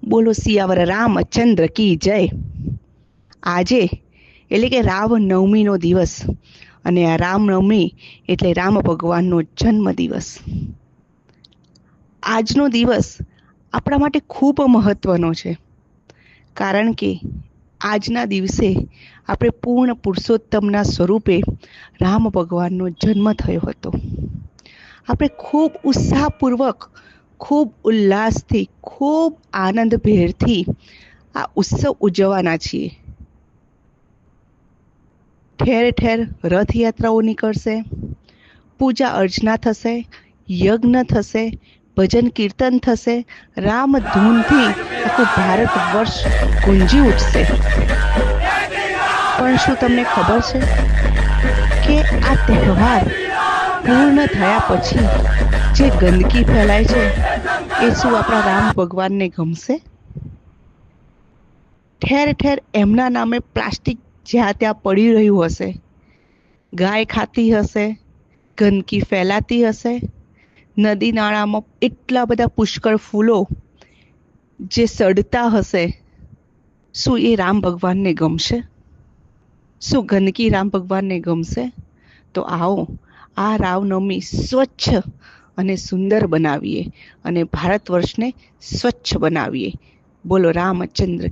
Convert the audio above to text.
બોલો સિયાવર રામચંદ્ર કી જય। આજે એટલે કે રામનવમીનો દિવસ, અને આ રામનવમી એટલે રામ ભગવાનનો જન્મ દિવસ। આજનો દિવસ આપણા માટે ખૂબ મહત્વનો છે, કારણ કે આજના દિવસે આપણે પૂર્ણ પુરુષોત્તમના સ્વરૂપે રામ ભગવાનનો જન્મ થયો હતો। આપણે ખૂબ ઉત્સાહપૂર્વક, ખૂબ ઉલ્લાસથી, ખૂબ આનંદભેરથી આ ઉત્સવ ઉજવવાના છીએ। ઠેર ઠેર રથયાત્રાઓ નીકળશે, પૂજા અર્ચના થશે, યજ્ઞ થશે, ભજન કીર્તન થશે, રામ ધૂનથી આખું ભારત વર્ષ ગુંજી ઉઠશે। પણ શું તમને ખબર છે કે આ તહેવાર પૂર્ણ થયા પછી જે ગંદકી ફેલાય છે એ શું આપણા રામ ભગવાનને ગમશે? ઠેર ઠેર એમના નામે પ્લાસ્ટિક જ્યાં ત્યાં પડી રહ્યું હશે, ગાય ખાતી હશે, ગંદકી ફેલાતી હશે, નદી નાળામાં એટલા બધા પુષ્કળ ફૂલો જે સડતા હશે, શું એ રામ ભગવાનને ગમશે? શું ગંદકી રામ ભગવાનને ગમશે? તો આવો આ રામનવમી સ્વચ્છ અને સુંદર બનાવીએ અને ભારત વર્ષને સ્વચ્છ બનાવીએ। બોલો રામચંદ્ર